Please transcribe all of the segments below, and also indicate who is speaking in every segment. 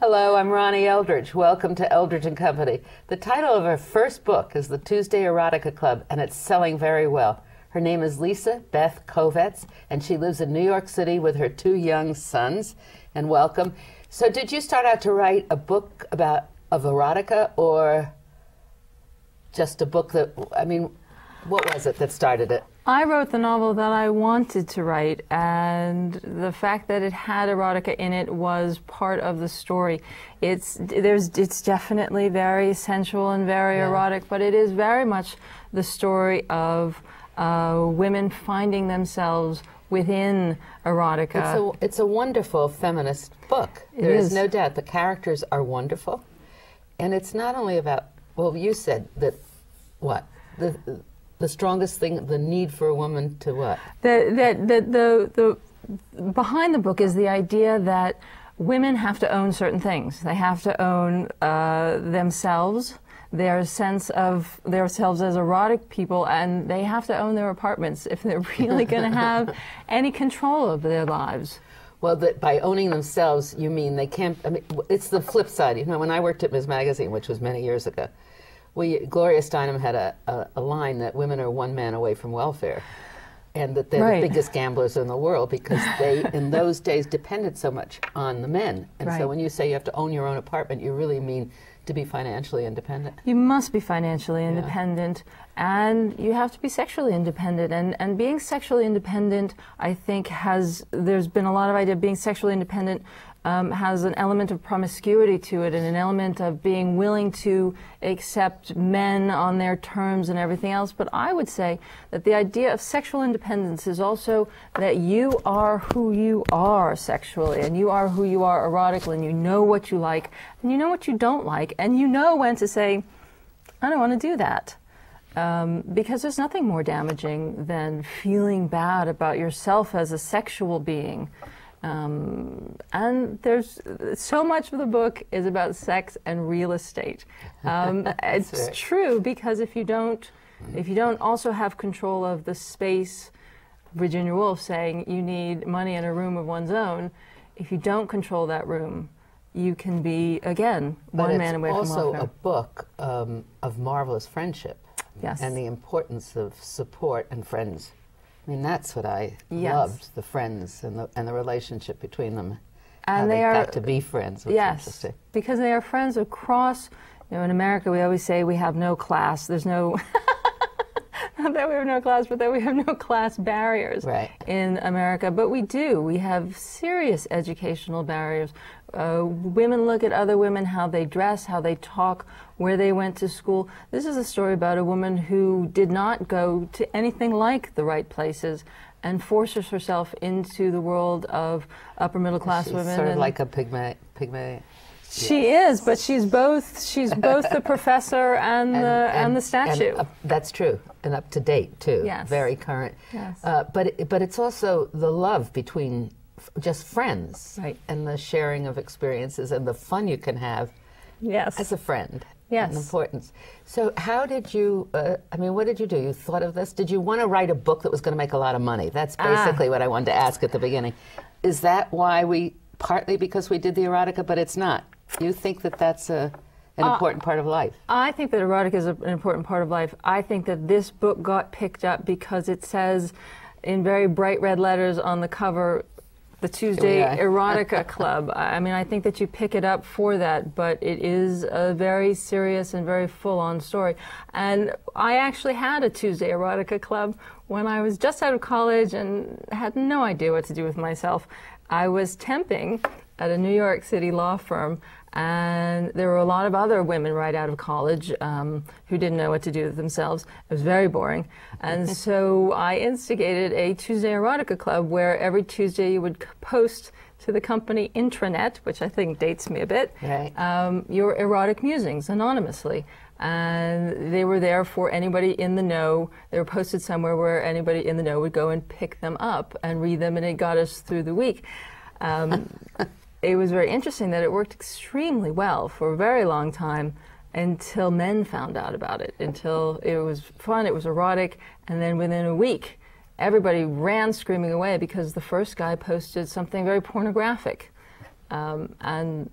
Speaker 1: Hello, I'm Ronnie Eldridge. Welcome to Eldridge and Company. The title of her first book is The Tuesday Erotica Club, and it's selling very well. Her name is Lisa Beth Kovetz, and she lives in New York City with her 2 young sons. And welcome. So did you start out to write a book of erotica, or just a book that, I mean, what was it that started it?
Speaker 2: I wrote the novel that I wanted to write, and the fact that it had erotica in it was part of the story. It's definitely very sensual and very erotic, but it is very much the story of women finding themselves within erotica.
Speaker 1: It's a wonderful feminist book. There is no doubt. The characters are wonderful, and it's not only about, well, you said that, what? The strongest thing, the need for a woman to what?
Speaker 2: The behind the book is the idea that women have to own certain things. They have to own themselves, their sense of themselves as erotic people, and they have to own their apartments if they're really going to have any control of their lives.
Speaker 1: Well, by owning themselves, you mean they can't, I mean, it's the flip side. You know, when I worked at Ms. Magazine, which was many years ago, Gloria Steinem had a line that women are one man away from welfare, and that they're the biggest gamblers in the world because they, in those days, depended so much on the men. And so when you say you have to own your own apartment, you really mean to be financially independent.
Speaker 2: You must be financially independent, and you have to be sexually independent. And being sexually independent, I think, there's been a lot of idea being sexually independent has an element of promiscuity to it, and an element of being willing to accept men on their terms and everything else. But I would say that the idea of sexual independence is also that you are who you are sexually, and you are who you are erotically, and you know what you like, and you know what you don't like, and you know when to say, I don't want to do that. Because there's nothing more damaging than feeling bad about yourself as a sexual being. And there's so much of the book is about sex and real estate. It's true, because if you don't also have control of the space, Virginia Woolf saying you need money in a room of one's own, if you don't control that room, you can be, again, one man away from welfare.
Speaker 1: But it's also a book of marvelous friendship.
Speaker 2: Yes.
Speaker 1: And the importance of support and friends. I mean, that's what I loved, the friends and the relationship between them. And they got to be friends, which is interesting.
Speaker 2: Because they are friends across, you know, in America we always say we have no class. There's no, not that we have no class, but that we have no class barriers in America. But we do. We have serious educational barriers. Women look at other women, how they dress, how they talk, where they went to school. This is a story about a woman who did not go to anything like the right places and forces herself into the world of upper middle class women.
Speaker 1: Sort of like a pygmy.
Speaker 2: She is, but she's both the professor and the statue.
Speaker 1: That's true, and up to date too.
Speaker 2: Yes.
Speaker 1: Very current.
Speaker 2: Yes.
Speaker 1: But it's also the love between just friends, and the sharing of experiences and the fun you can have as a friend.
Speaker 2: Yes.
Speaker 1: And importance. So how did you, I mean, what did you do? You thought of this? Did you want to write a book that was going to make a lot of money? That's basically what I wanted to ask at the beginning. Is that why partly because we did the erotica, but it's not? You think that that's an important part of life? I
Speaker 2: think that erotica is an important part of life. I think that this book got picked up because it says in very bright red letters on the cover, the Tuesday Erotica Club. I mean, I think that you pick it up for that, but it is a very serious and very full-on story. And I actually had a Tuesday Erotica Club when I was just out of college and had no idea what to do with myself. I was temping at a New York City law firm, and there were a lot of other women right out of college who didn't know what to do with themselves. It was very boring. And so I instigated a Tuesday Erotica Club where every Tuesday you would post to the company intranet, which I think dates me a bit, your erotic musings anonymously. And they were there for anybody in the know. They were posted somewhere where anybody in the know would go and pick them up and read them, and it got us through the week. It was very interesting that it worked extremely well for a very long time until men found out about it, until it was fun, it was erotic, and then within a week, everybody ran screaming away because the first guy posted something very pornographic. And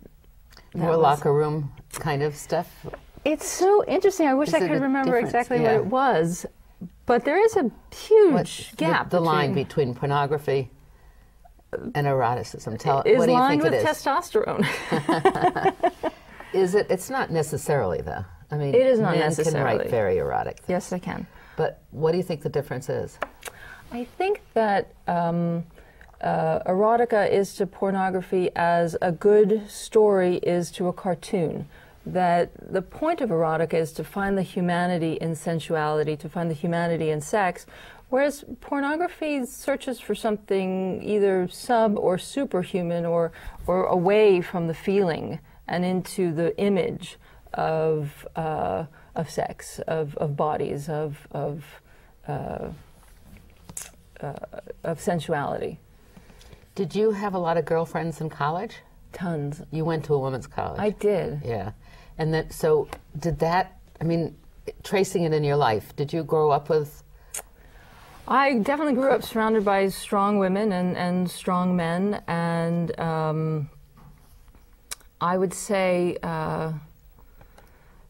Speaker 1: More locker room kind of stuff?
Speaker 2: It's so interesting. I wish I could remember exactly what it was. But there is a huge gap.
Speaker 1: The line between pornography and eroticism. What do you
Speaker 2: lined
Speaker 1: think
Speaker 2: with
Speaker 1: it is?
Speaker 2: Testosterone.
Speaker 1: Is it? It's not necessarily, though. I mean,
Speaker 2: it is not
Speaker 1: men
Speaker 2: necessarily.
Speaker 1: can write very erotic things.
Speaker 2: Yes, they can.
Speaker 1: But what do you think the difference is?
Speaker 2: I think that erotica is to pornography as a good story is to a cartoon. That the point of erotica is to find the humanity in sensuality, to find the humanity in sex, whereas pornography searches for something either sub or superhuman or away from the feeling and into the image of sex, of bodies, of sensuality. Did
Speaker 1: you have a lot of girlfriends in college?
Speaker 2: Tons.
Speaker 1: You went to a women's college.
Speaker 2: I did.
Speaker 1: Yeah. And then, so did that, I mean, tracing it in your life, did you grow up with?
Speaker 2: I definitely grew up surrounded by strong women and strong men, and I would say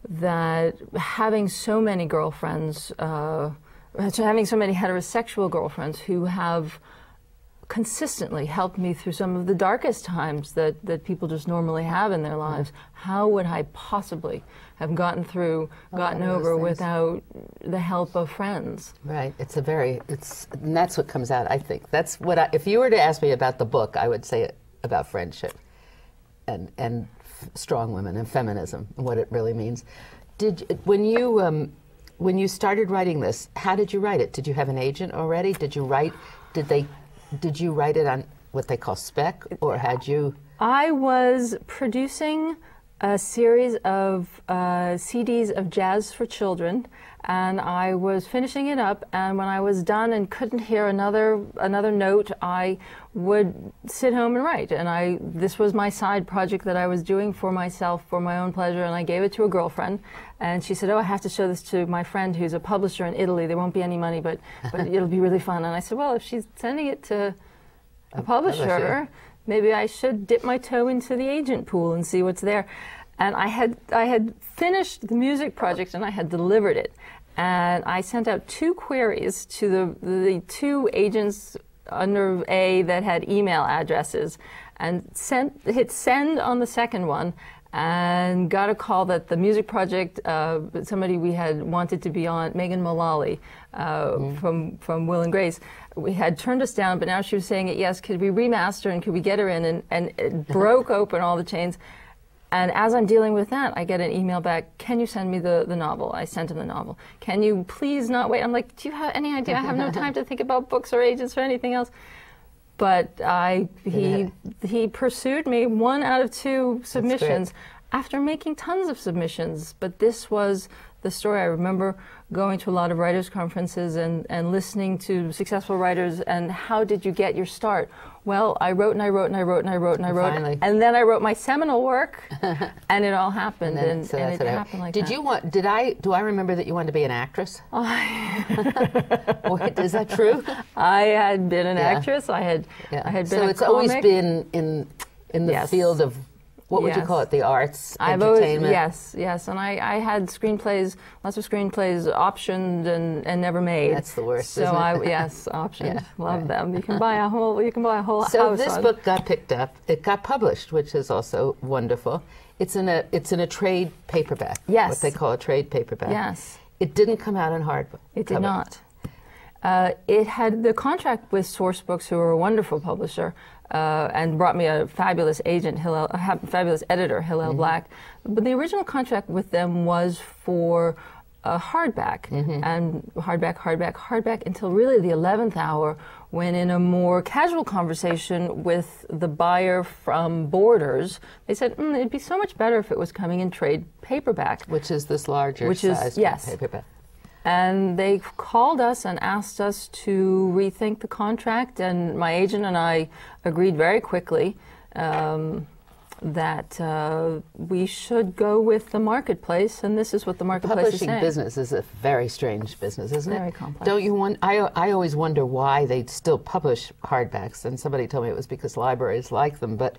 Speaker 2: that having so many girlfriends, having so many heterosexual girlfriends who have consistently helped me through some of the darkest times that people just normally have in their lives. How would I possibly have gotten over without the help of friends?
Speaker 1: Right. And that's what comes out, I think. That's what if you were to ask me about the book, I would say about friendship and strong women and feminism and what it really means. When you started writing this, how did you write it? Did you have an agent already? Did you write it on what they call spec, or had you?
Speaker 2: I was producing a series of CDs of jazz for children, and I was finishing it up, and when I was done and couldn't hear another note, I would sit home and write. And this was my side project that I was doing for myself, for my own pleasure, and I gave it to a girlfriend, and she said, "Oh, I have to show this to my friend who's a publisher in Italy. There won't be any money, but it'll be really fun." And I said, "Well, if she's sending it to a publisher, maybe I should dip my toe into the agent pool and see what's there." And I had finished the music project and I had delivered it. And I sent out 2 queries to the 2 agents under A that had email addresses, and hit send on the second one, and got a call that the music project, somebody we had wanted to be on, Megan Mullally from Will and Grace, we had turned us down, but now she was saying yes, could we remaster and could we get her in? And it broke open all the chains. And as I'm dealing with that, I get an email back, "Can you send me the novel?" I sent him the novel. "Can you please not wait?" I'm like, "Do you have any idea? I have no time to think about books or agents or anything else." But he pursued me 1 out of 2 submissions after making tons of submissions. But this was the story. I remember going to a lot of writers' conferences and listening to successful writers, and how did you get your start? Well, I wrote and I wrote and I wrote and I wrote and I wrote, and then I wrote my seminal work, and it all happened, and it happened like that.
Speaker 1: Do I remember that you wanted to be an actress? Wait, is that true?
Speaker 2: I had been an actress. I had been
Speaker 1: so it's
Speaker 2: comic.
Speaker 1: Always been in the field of, what would you call it, the arts, entertainment?
Speaker 2: Yes, and I had screenplays, lots of screenplays optioned and never made.
Speaker 1: That's the worst,
Speaker 2: so
Speaker 1: isn't it?
Speaker 2: Optioned. Love them. You can buy a whole house.
Speaker 1: So this book got picked up. It got published, which is also wonderful. It's in a trade paperback.
Speaker 2: Yes.
Speaker 1: What they call a trade paperback.
Speaker 2: Yes.
Speaker 1: It didn't come out in hardbook.
Speaker 2: It did not. It had the contract with Sourcebooks, who are a wonderful publisher, and brought me a fabulous agent, a fabulous editor, Hillel Black. But the original contract with them was for hardback, and hardback until really the 11th hour, when in a more casual conversation with the buyer from Borders, they said, it'd be so much better if it was coming in trade paperback.
Speaker 1: Which is this larger size paperback.
Speaker 2: And they called us and asked us to rethink the contract, and my agent and I agreed very quickly that we should go with the marketplace, and this is what the marketplace is saying.
Speaker 1: Publishing business is a very strange business, isn't it?
Speaker 2: Very complex.
Speaker 1: Don't you I always wonder why they still publish hardbacks, and somebody told me it was because libraries like them, but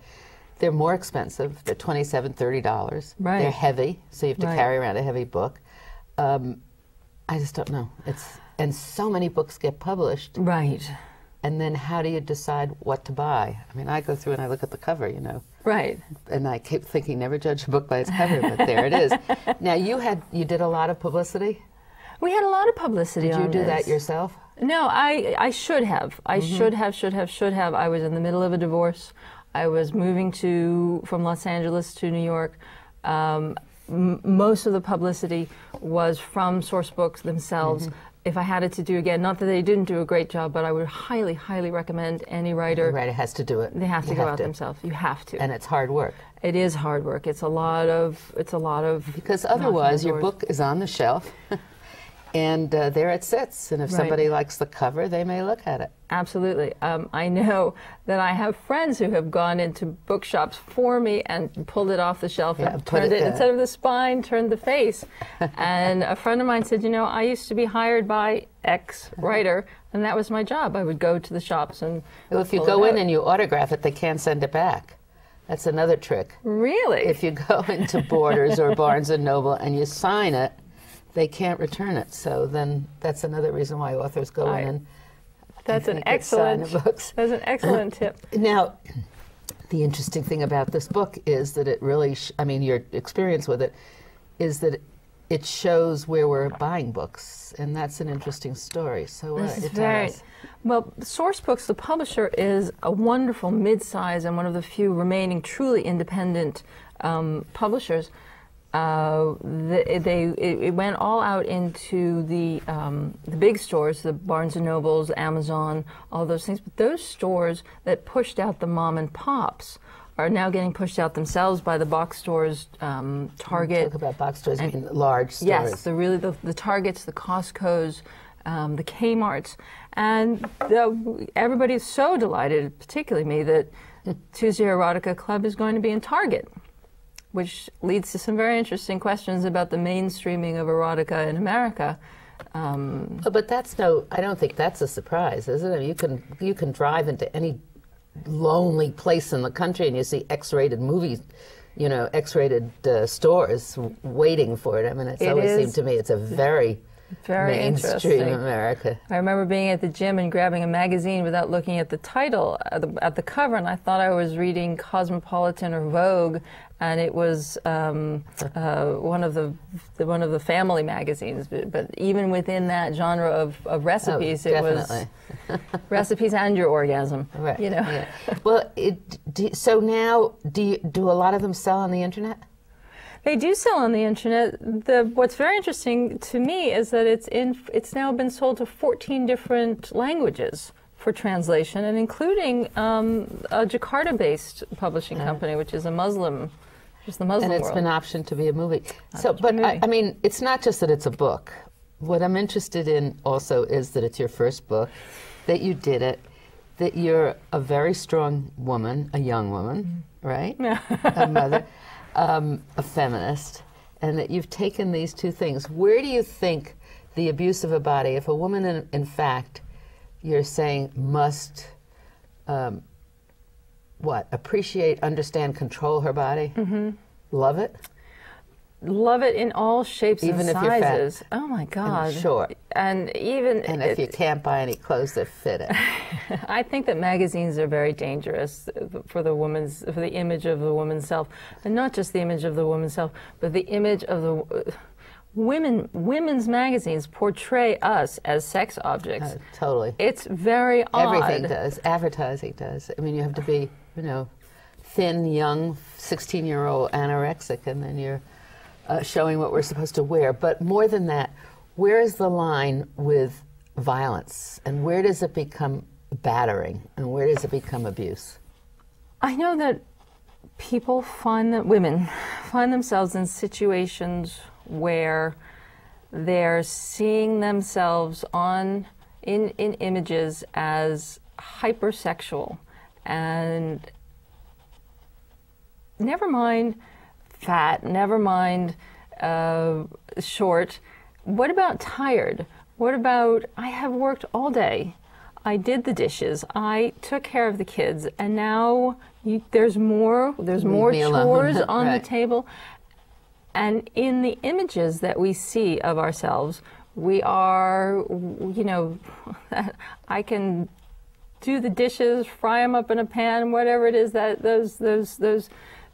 Speaker 1: they're more expensive. They're $27, $30.
Speaker 2: Right.
Speaker 1: They're heavy, so you have to
Speaker 2: Right.
Speaker 1: carry around a heavy book. I just don't know. And so many books get published.
Speaker 2: Right.
Speaker 1: And then how do you decide what to buy? I mean, I go through and I look at the cover, you know.
Speaker 2: Right.
Speaker 1: And I keep thinking, never judge a book by its cover, but there it is. Now, you did a lot of publicity?
Speaker 2: We had a lot of publicity
Speaker 1: Did
Speaker 2: on
Speaker 1: you do
Speaker 2: this.
Speaker 1: that yourself?
Speaker 2: No, I should have. I should have. I was in the middle of a divorce. I was moving from Los Angeles to New York. Most of the publicity was from Sourcebooks themselves. If I had it to do again, not that they didn't do a great job, but I would highly, highly recommend any writer.
Speaker 1: The writer has to do it.
Speaker 2: They have to go out themselves. You have to.
Speaker 1: And it's hard work.
Speaker 2: It is hard work. It's a lot of.
Speaker 1: Because otherwise, your book is on the shelf, and there it sits. And if somebody likes the cover, they may look at it.
Speaker 2: Absolutely. I know that I have friends who have gone into bookshops for me and pulled it off the shelf and turned it, instead of the spine, turned the face. And a friend of mine said, you know, I used to be hired by X writer, and that was my job. I would go to the shops and
Speaker 1: Well, if you go in and you autograph it, they can't send it back. That's another trick.
Speaker 2: Really?
Speaker 1: If you go into Borders or Barnes & Noble and you sign it, they can't return it. So then that's another reason why authors go in and
Speaker 2: That's an excellent tip.
Speaker 1: Now, the interesting thing about this book is that it really, I mean, your experience with it is that it shows where we're buying books, and that's an interesting story. So tell us.
Speaker 2: Well, Sourcebooks, the publisher, is a wonderful mid-size and one of the few remaining truly independent publishers. It went all out into the big stores, the Barnes & Nobles, Amazon, all those things. But those stores that pushed out the mom and pops are now getting pushed out themselves by the box stores, Target.
Speaker 1: Talk about box stores, I mean large stores.
Speaker 2: Yes, the Targets, the Costcos, the Kmarts. And everybody's so delighted, particularly me, that Tuesday Erotica Club is going to be in Target, which leads to some very interesting questions about the mainstreaming of erotica in America.
Speaker 1: But I don't think that's a surprise, is it? I mean, you can drive into any lonely place in the country and you see X-rated movies, you know, X-rated stores waiting for it. I mean, it's always seemed to me it's a very mainstream America.
Speaker 2: I remember being at the gym and grabbing a magazine without looking at the title, at the cover, and I thought I was reading Cosmopolitan or Vogue, and it was one of the family magazines. But even within that genre of recipes, it was recipes and your orgasm.
Speaker 1: Right.
Speaker 2: You know.
Speaker 1: Yeah. Well, so now do a lot of them sell on the internet?
Speaker 2: They do sell on the internet. What's very interesting to me is that it's now been sold to 14 different languages for translation, and including a Jakarta-based publishing company, which is the Muslim world.
Speaker 1: And it's been optioned to be a movie. I mean, it's not just that it's a book. What I'm interested in also is that it's your first book, that you did it, that you're a very strong woman, a young woman, right? Yeah. A mother. A feminist, and that you've taken these two things. Where do you think the abuse of a body, if a woman in fact, you're saying must appreciate, understand, control her body, love it?
Speaker 2: Love it in all shapes
Speaker 1: even
Speaker 2: and
Speaker 1: if you're
Speaker 2: sizes.
Speaker 1: fat
Speaker 2: Oh my God!
Speaker 1: and short,
Speaker 2: and
Speaker 1: if you can't buy any clothes that fit it.
Speaker 2: I think that magazines are very dangerous for the image of the woman's self, and not just the image of the woman's self, but the image of the women. Women's magazines portray us as sex objects.
Speaker 1: Totally.
Speaker 2: It's very odd.
Speaker 1: Everything does. Advertising does. I mean, you have to be, you know, thin, young, 16-year-old anorexic, and then you're showing what we're supposed to wear. But more than that, where is the line with violence? And where does it become battering? And where does it become abuse?
Speaker 2: I know that women find themselves in situations where they're seeing themselves in images as hypersexual, and never mind fat, never mind short. What about tired? What about, I have worked all day. I did the dishes, I took care of the kids, and now there's more chores on the table. And in the images that we see of ourselves, we are, you know, I can do the dishes, fry them up in a pan, whatever it is, that those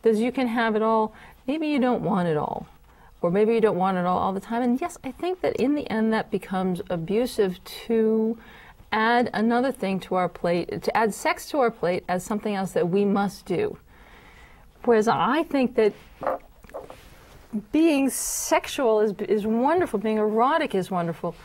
Speaker 2: you can have it all. Maybe you don't want it all, or maybe you don't want it all the time. And yes, I think that in the end that becomes abusive to add another thing to our plate, to add sex to our plate as something else that we must do. Whereas I think that being sexual is wonderful, being erotic is wonderful.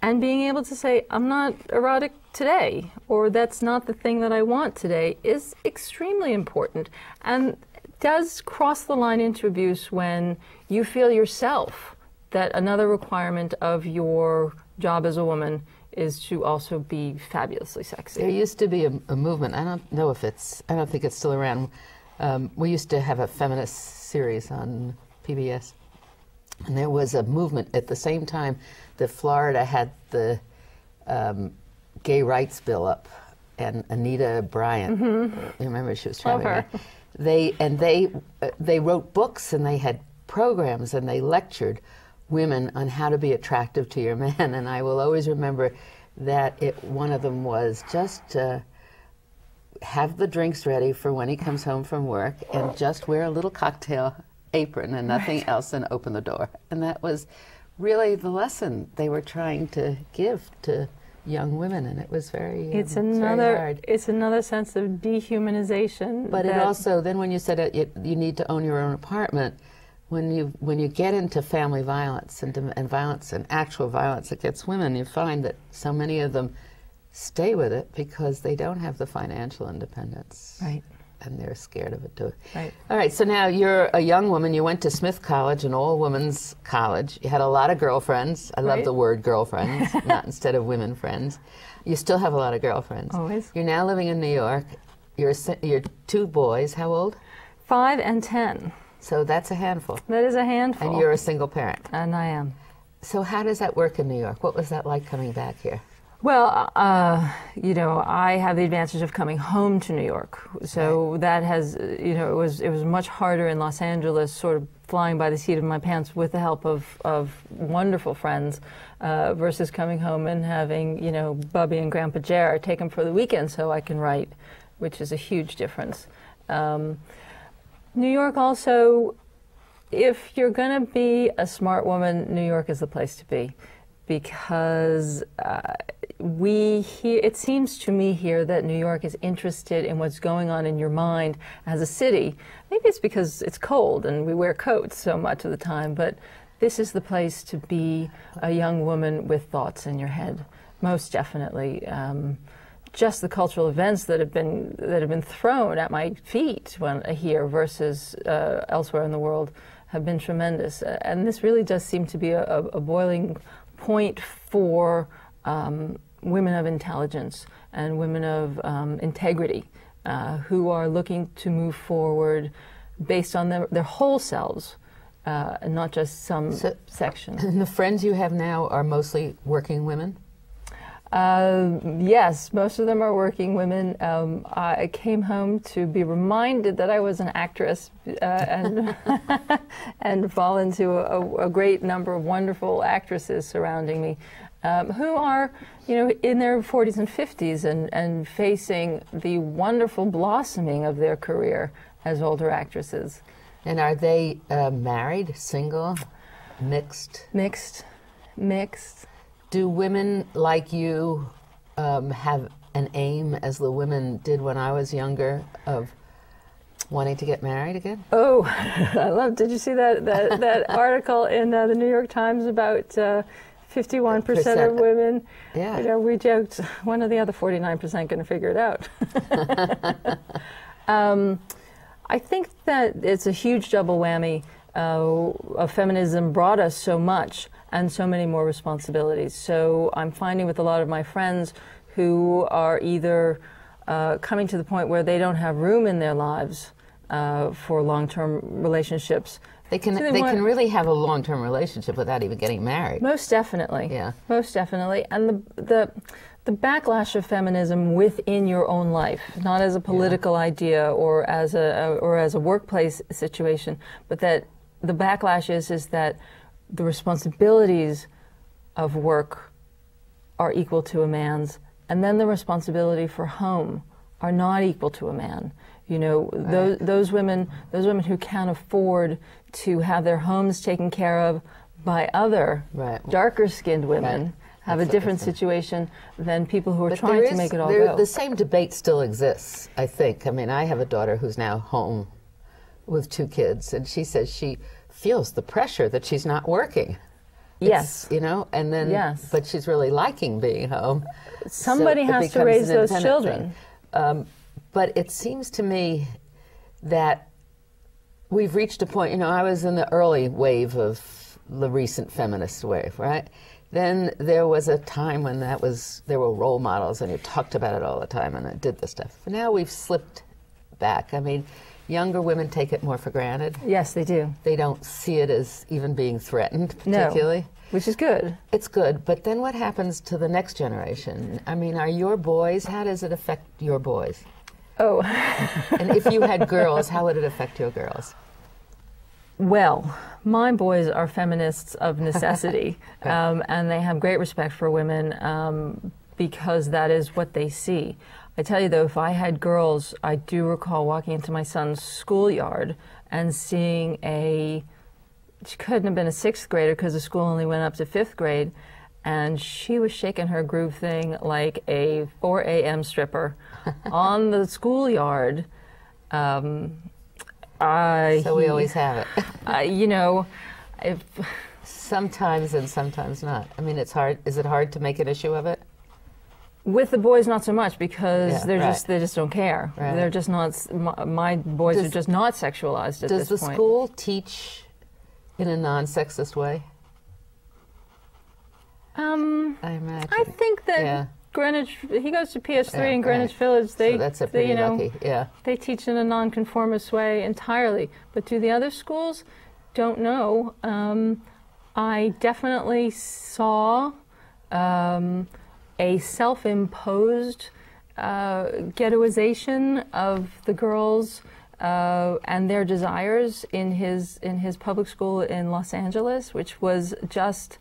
Speaker 2: And being able to say, I'm not erotic today, or that's not the thing that I want today, is extremely important. And does cross the line into abuse when you feel yourself that another requirement of your job as a woman is to also be fabulously sexy.
Speaker 1: There used to be a movement, I don't think it's still around. We used to have a feminist series on PBS, and there was a movement at the same time that Florida had the gay rights bill up, and Anita Bryant, you remember, she was trying to they wrote books, and they had programs, and they lectured women on how to be attractive to your man. And I will always remember that one of them was just have the drinks ready for when he comes home from work, and just wear a little cocktail apron and nothing else, and open the door. And that was really the lesson they were trying to give to young women, and it was very very hard.
Speaker 2: It's another sense of dehumanization.
Speaker 1: But it also, then when you said you need to own your own apartment, when you get into family violence and violence and actual violence against women, you find that so many of them stay with it because they don't have the financial independence.
Speaker 2: Right.
Speaker 1: And they're scared of it too.
Speaker 2: Right.
Speaker 1: All right, so now you're a young woman. You went to Smith College, an all-women's college. You had a lot of girlfriends. I love the word girlfriends, not instead of women friends. You still have a lot of girlfriends.
Speaker 2: Always.
Speaker 1: You're now living in New York. You're two boys. How old?
Speaker 2: 5 and 10.
Speaker 1: So that's a handful.
Speaker 2: That is a handful.
Speaker 1: And you're a single parent.
Speaker 2: And I am.
Speaker 1: So how does that work in New York? What was that like coming back here?
Speaker 2: Well, you know, I have the advantage of coming home to New York, so that has, you know, it was much harder in Los Angeles, sort of flying by the seat of my pants with the help of wonderful friends, versus coming home and having, you know, Bubby and Grandpa Jer take them for the weekend so I can write, which is a huge difference. New York also, if you're going to be a smart woman, New York is the place to be. Because it seems to me here that New York is interested in what's going on in your mind as a city. Maybe it's because it's cold and we wear coats so much of the time, but this is the place to be a young woman with thoughts in your head, most definitely. Just the cultural events that have been thrown at my feet here versus elsewhere in the world have been tremendous. And this really does seem to be a boiling point for women of intelligence and women of integrity who are looking to move forward based on their whole selves, and not just some section.
Speaker 1: And the friends you have now are mostly working women?
Speaker 2: Yes, most of them are working women. I came home to be reminded that I was an actress and and fall into a great number of wonderful actresses surrounding me who are, you know, in their 40s and 50s and facing the wonderful blossoming of their career as older actresses.
Speaker 1: And are they married, single, mixed?
Speaker 2: Mixed.
Speaker 1: Do women like you have an aim, as the women did when I was younger, of wanting to get married again?
Speaker 2: Oh, did you see that article in the New York Times about 51% of women?
Speaker 1: Yeah.
Speaker 2: You know, we joked, when are the other 49% going to figure it out? I think that it's a huge double whammy. Feminism brought us so much and so many more responsibilities. So I'm finding with a lot of my friends who are either coming to the point where they don't have room in their lives for long-term relationships,
Speaker 1: They can really have a long-term relationship without even getting married.
Speaker 2: Most definitely.
Speaker 1: Yeah.
Speaker 2: Most definitely. And the backlash of feminism within your own life, not as a political idea or as a workplace situation, but that the backlash is that the responsibilities of work are equal to a man's, and then the responsibility for home are not equal to a man. You know,
Speaker 1: right.
Speaker 2: those women who can't afford to have their homes taken care of by other
Speaker 1: right.
Speaker 2: darker-skinned women
Speaker 1: right.
Speaker 2: have a different situation than people who are
Speaker 1: but
Speaker 2: trying to make it all go.
Speaker 1: The same debate still exists, I think. I mean, I have a daughter who's now home with 2 kids, and she says she feels the pressure that she's not working.
Speaker 2: Yes.
Speaker 1: You know, and then,
Speaker 2: yes.
Speaker 1: but she's really liking being home.
Speaker 2: Somebody has to raise those children.
Speaker 1: But it seems to me that we've reached a point, you know, I was in the early wave of the recent feminist wave, right? Then there was a time when there were role models and you talked about it all the time and I did this stuff. But now we've slipped back. I mean, younger women take it more for granted.
Speaker 2: Yes, they do.
Speaker 1: They don't see it as even being threatened, particularly.
Speaker 2: No, which is good.
Speaker 1: It's good, but then what happens to the next generation? I mean, are your boys, how does it affect your boys?
Speaker 2: Oh.
Speaker 1: And if you had girls, how would it affect your girls?
Speaker 2: Well, my boys are feminists of necessity, and they have great respect for women because that is what they see. I tell you though, if I had girls, I do recall walking into my son's schoolyard and seeing she couldn't have been a 6th grader because the school only went up to 5th grade, and she was shaking her groove thing like a 4 a.m. stripper on the schoolyard. So
Speaker 1: we always have it.
Speaker 2: You know,
Speaker 1: sometimes and sometimes not. I mean, it's hard. Is it hard to make an issue of it?
Speaker 2: With the boys, not so much because they just don't care.
Speaker 1: Right.
Speaker 2: They're just not. My boys are just not sexualized at this point.
Speaker 1: Does the school teach in a non-sexist way? I imagine.
Speaker 2: I think that Greenwich. He goes to PS3 in Greenwich Village.
Speaker 1: So that's a pretty lucky. Yeah.
Speaker 2: They teach in a non-conformist way entirely. But do the other schools? Don't know. I definitely saw a self-imposed ghettoization of the girls and their desires in his public school in Los Angeles, which was just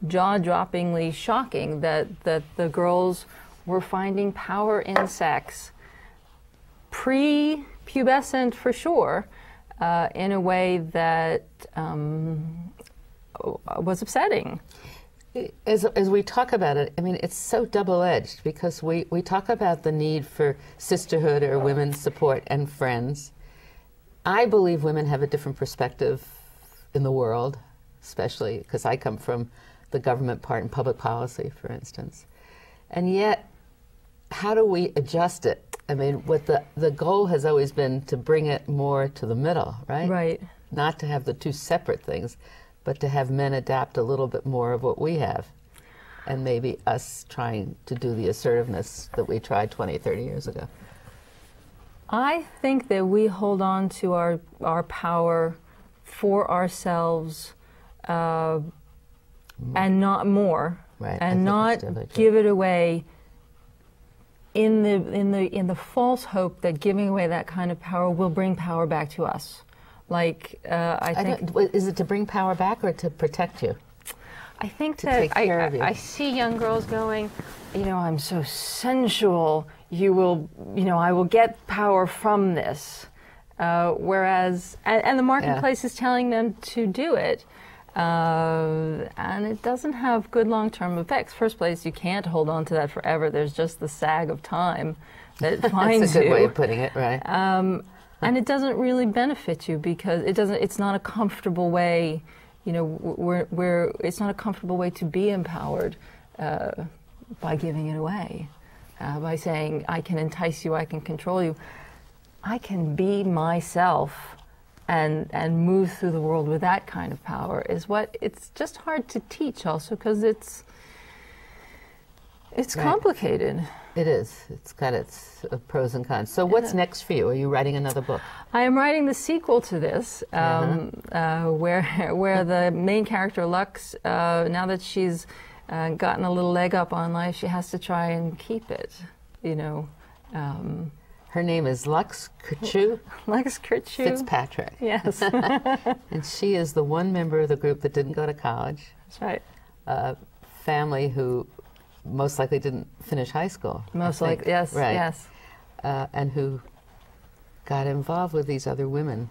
Speaker 2: jaw-droppingly shocking that the girls were finding power in sex, pre-pubescent for sure, in a way that was upsetting.
Speaker 1: As we talk about it, I mean, it's so double-edged because we talk about the need for sisterhood or women's support and friends. I believe women have a different perspective in the world, especially because I come from the government part in public policy, for instance. And yet, how do we adjust it? I mean, what the goal has always been to bring it more to the middle, right?
Speaker 2: Right.
Speaker 1: Not to have the two separate things, but to have men adapt a little bit more of what we have. And maybe us trying to do the assertiveness that we tried 20, 30 years ago.
Speaker 2: I think that we hold on to our power for ourselves and not more,
Speaker 1: right.
Speaker 2: and not give it away in the false hope that giving away that kind of power will bring power back to us. Like I think,
Speaker 1: is it to bring power back or to protect you?
Speaker 2: I think
Speaker 1: to
Speaker 2: that
Speaker 1: take care of you.
Speaker 2: I see young girls going, you know, I'm so sensual. You will, you know, I will get power from this. Whereas, and the marketplace is telling them to do it. And it doesn't have good long-term effects. First place, you can't hold on to that forever. There's just the sag of time that finds you.
Speaker 1: That's a good way of putting it, right?
Speaker 2: And it doesn't really benefit you because it's not a comfortable way, you know, it's not a comfortable way to be empowered by giving it away, by saying, I can entice you, I can control you. I can be myself and move through the world with that kind of power it's just hard to teach also because It's complicated.
Speaker 1: It is. It's got its pros and cons. So what's next for you? Are you writing another book?
Speaker 2: I am writing the sequel to this, where the main character, Lux, now that she's gotten a little leg up on life, she has to try and keep it, you know.
Speaker 1: Her name is Lux Kurchu.
Speaker 2: Lux Kurchu.
Speaker 1: Fitzpatrick.
Speaker 2: Yes.
Speaker 1: And she is the one member of the group that didn't go to college.
Speaker 2: That's right.
Speaker 1: Family who most likely didn't finish high school.
Speaker 2: Most likely, yes,
Speaker 1: right.
Speaker 2: yes.
Speaker 1: And who got involved with these other women.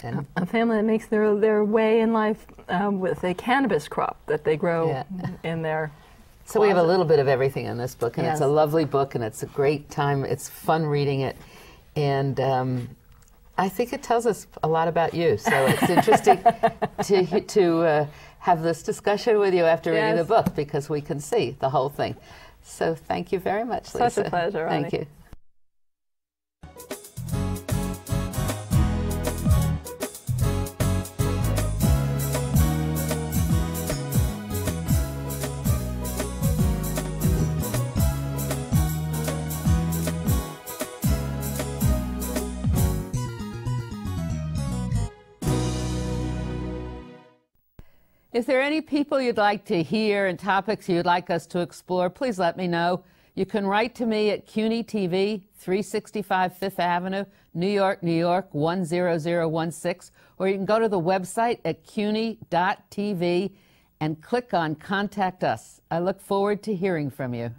Speaker 1: And
Speaker 2: a family that makes their way in life with a cannabis crop that they grow in their
Speaker 1: So we have a little bit of everything in this book, and
Speaker 2: Yes.
Speaker 1: it's a lovely book, and it's a great time. It's fun reading it, and I think it tells us a lot about you. So it's interesting to have this discussion with you after reading the book, because we can see the whole thing. So thank you very much, Lisa.
Speaker 2: Such a pleasure, Ronnie.
Speaker 1: Thank you. If there are any people you'd like to hear and topics you'd like us to explore, please let me know. You can write to me at CUNY TV, 365 Fifth Avenue, New York, New York, 10016, or you can go to the website at cuny.tv and click on Contact Us. I look forward to hearing from you.